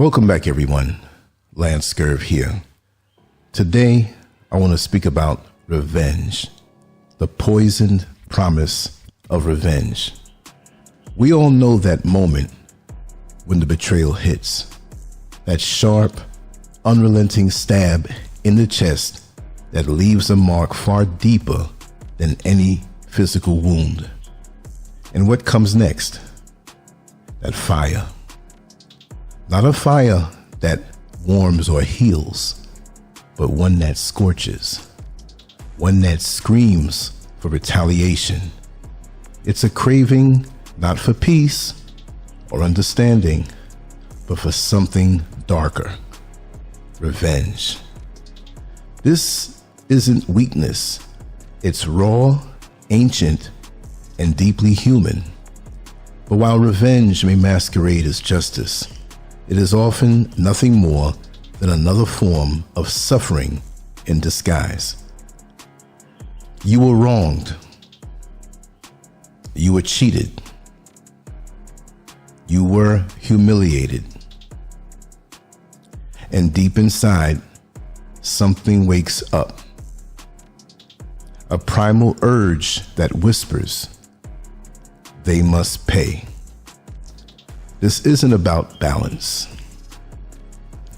Welcome back, everyone. Lancescurv here. Today, I want to speak about revenge, the poisoned promise of revenge. We all know that moment when the betrayal hits, that sharp, unrelenting stab in the chest that leaves a mark far deeper than any physical wound. And what comes next? That fire. Not a fire that warms or heals, but one that scorches, one that screams for retaliation. It's a craving not for peace or understanding, but for something darker, revenge. This isn't weakness. It's raw, ancient, and deeply human. But while revenge may masquerade as justice, it is often nothing more than another form of suffering in disguise. You were wronged. You were cheated. You were humiliated. And deep inside, something wakes up. A primal urge that whispers, they must pay. This isn't about balance.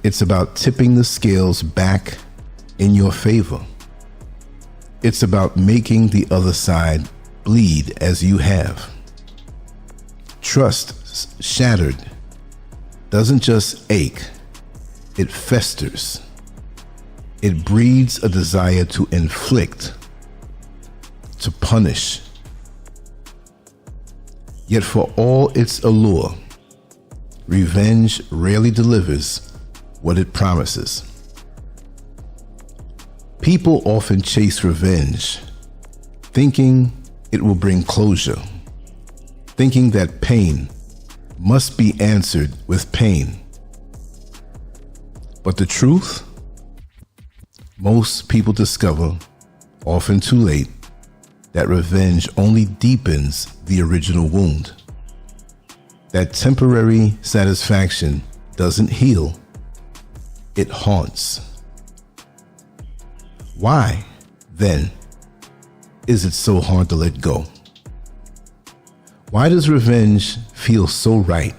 It's about tipping the scales back in your favor. It's about making the other side bleed as you have. Trust shattered doesn't just ache, it festers. It breeds a desire to inflict, to punish. Yet for all its allure, revenge rarely delivers what it promises. People often chase revenge, thinking it will bring closure, thinking that pain must be answered with pain. But the truth? Most people discover, often too late, that revenge only deepens the original wound. That temporary satisfaction doesn't heal, it haunts. Why, then, is it so hard to let go? Why does revenge feel so right,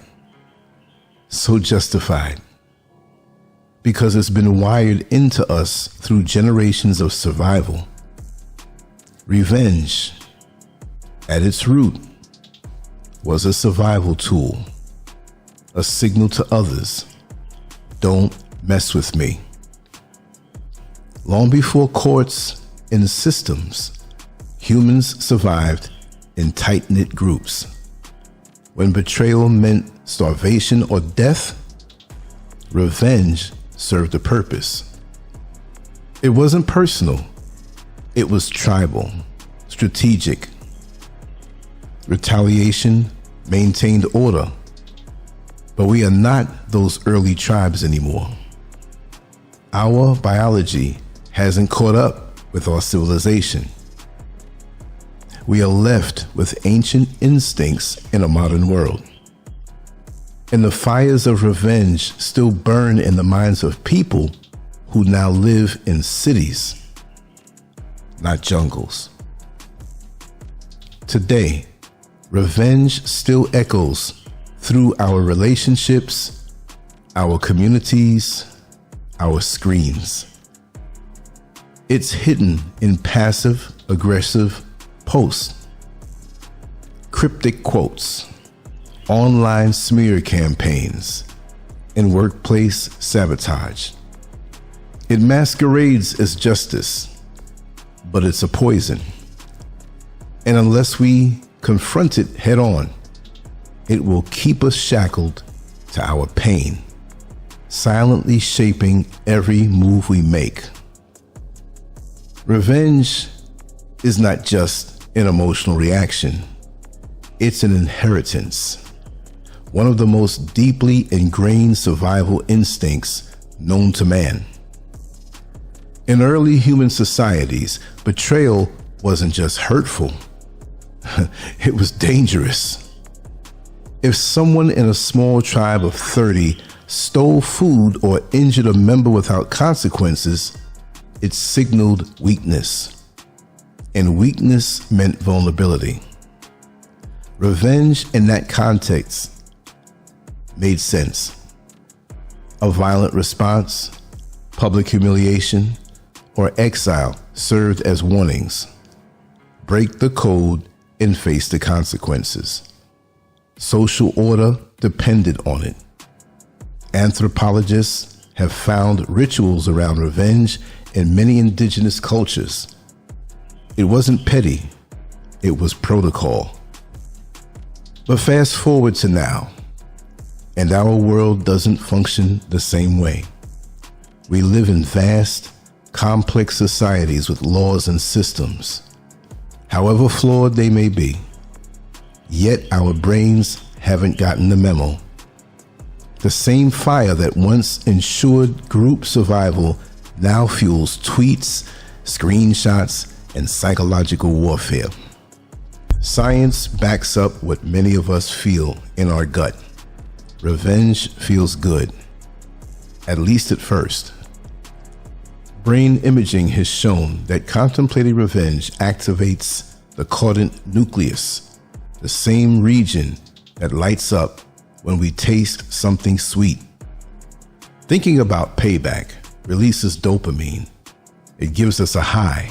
so justified? Because it's been wired into us through generations of survival. Revenge, at its root, was a survival tool, a signal to others, don't mess with me. Long before courts and systems, humans survived in tight-knit groups. When betrayal meant starvation or death, revenge served a purpose. It wasn't personal, it was tribal, strategic. Retaliation maintained order, but we are not those early tribes anymore. Our biology hasn't caught up with our civilization. We are left with ancient instincts in a modern world. And the fires of revenge still burn in the minds of people who now live in cities, not jungles. Today, revenge still echoes through our relationships, our communities, our screens. It's hidden in passive-aggressive posts, cryptic quotes, online smear campaigns, and workplace sabotage. It masquerades as justice, but it's a poison. And unless we confront it head on, it will keep us shackled to our pain, silently shaping every move we make. Revenge is not just an emotional reaction. It's an inheritance, one of the most deeply ingrained survival instincts known to man. In early human societies, betrayal wasn't just hurtful, it was dangerous. If someone in a small tribe of 30 stole food or injured a member without consequences, it signaled weakness. And weakness meant vulnerability. Revenge in that context made sense. A violent response, public humiliation, or exile served as warnings. Break the code and face the consequences. Social order depended on it. Anthropologists have found rituals around revenge in many indigenous cultures. It wasn't petty, it was protocol. But fast forward to now, and our world doesn't function the same way. We live in vast, complex societies with laws and systems, however flawed they may be. Yet our brains haven't gotten the memo. The same fire that once ensured group survival now fuels tweets, screenshots, and psychological warfare. Science backs up what many of us feel in our gut. Revenge feels good, at least at first. Brain imaging has shown that contemplating revenge activates the caudate nucleus, the same region that lights up when we taste something sweet. Thinking about payback releases dopamine. It gives us a high,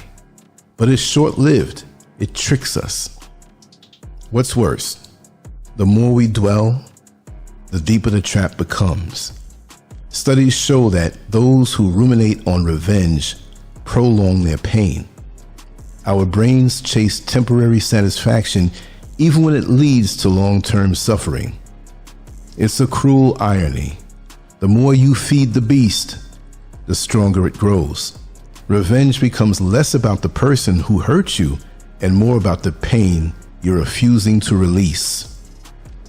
but it's short-lived. It tricks us. What's worse, the more we dwell, the deeper the trap becomes. Studies show that those who ruminate on revenge prolong their pain. Our brains chase temporary satisfaction even when it leads to long-term suffering. It's a cruel irony. The more you feed the beast, the stronger it grows. Revenge becomes less about the person who hurt you and more about the pain you're refusing to release.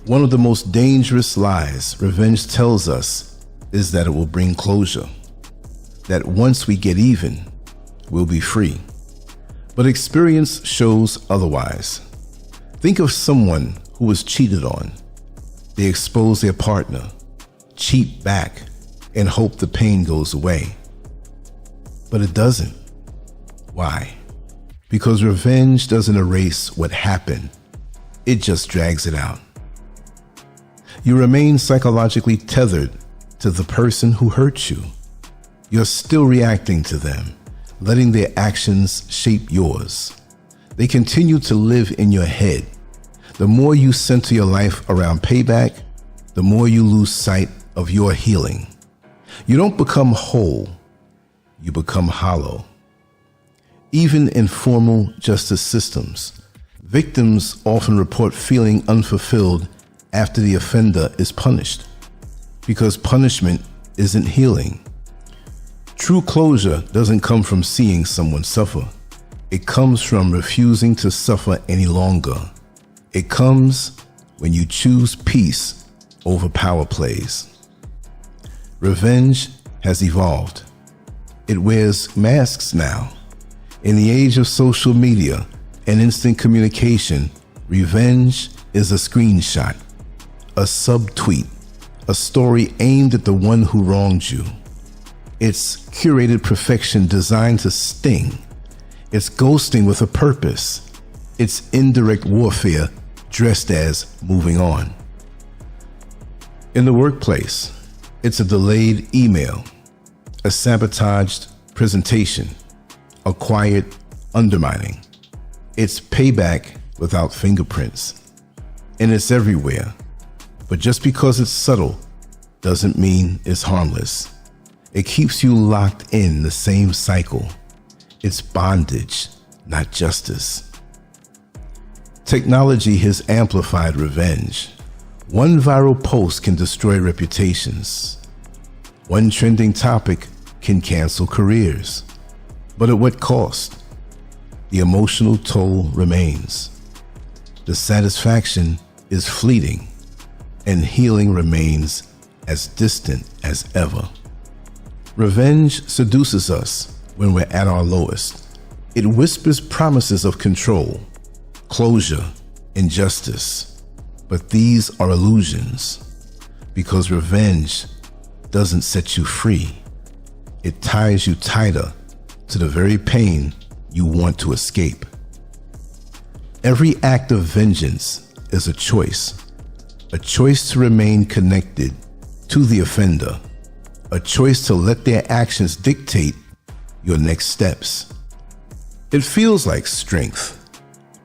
One of the most dangerous lies revenge tells us is that it will bring closure, that once we get even, we'll be free. But experience shows otherwise. Think of someone who was cheated on. They expose their partner, cheat back, and hope the pain goes away. But it doesn't. Why? Because revenge doesn't erase what happened. It just drags it out. You remain psychologically tethered to the person who hurt you. You're still reacting to them, letting their actions shape yours. They continue to live in your head. The more you center your life around payback, the more you lose sight of your healing. You don't become whole, you become hollow. Even in formal justice systems, victims often report feeling unfulfilled after the offender is punished, because punishment isn't healing. True closure doesn't come from seeing someone suffer. It comes from refusing to suffer any longer. It comes when you choose peace over power plays. Revenge has evolved. It wears masks now. In the age of social media and instant communication, revenge is a screenshot, a subtweet, a story aimed at the one who wronged you. It's curated perfection designed to sting. It's ghosting with a purpose. It's indirect warfare dressed as moving on. In the workplace, it's a delayed email, a sabotaged presentation, a quiet undermining. It's payback without fingerprints. And it's everywhere. But just because it's subtle doesn't mean it's harmless. It keeps you locked in the same cycle. It's bondage, not justice. Technology has amplified revenge. One viral post can destroy reputations. One trending topic can cancel careers. But at what cost? The emotional toll remains. The satisfaction is fleeting, and healing remains as distant as ever. Revenge seduces us when we're at our lowest. It whispers promises of control, closure, and justice. But these are illusions, because revenge doesn't set you free. It ties you tighter to the very pain you want to escape. Every act of vengeance is a choice to remain connected to the offender, a choice to let their actions dictate your next steps. It feels like strength,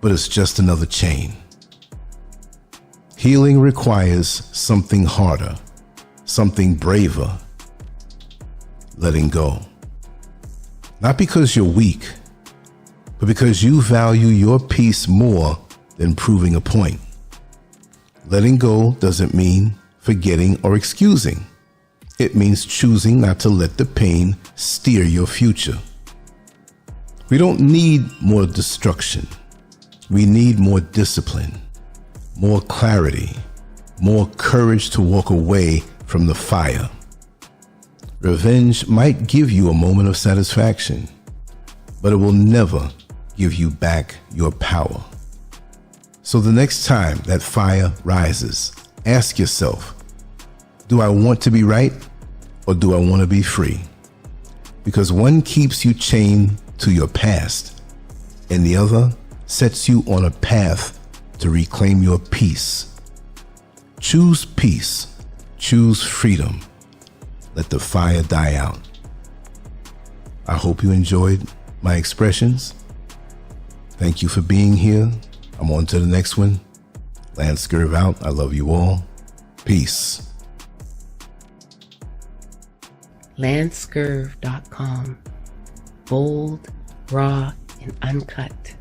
but it's just another chain. Healing requires something harder, something braver. Letting go. Not because you're weak, but because you value your peace more than proving a point. Letting go doesn't mean forgetting or excusing. It means choosing not to let the pain steer your future. We don't need more destruction. We need more discipline, more clarity, more courage to walk away from the fire. Revenge might give you a moment of satisfaction, but it will never give you back your power. So the next time that fire rises, ask yourself, do I want to be right or do I want to be free? Because one keeps you chained to your past and the other sets you on a path to reclaim your peace. Choose peace. Choose freedom. Let the fire die out. I hope you enjoyed my expressions. Thank you for being here. I'm on to the next one. Lancescurv out. I love you all. Peace. Lancescurv.com. Bold, raw, and uncut.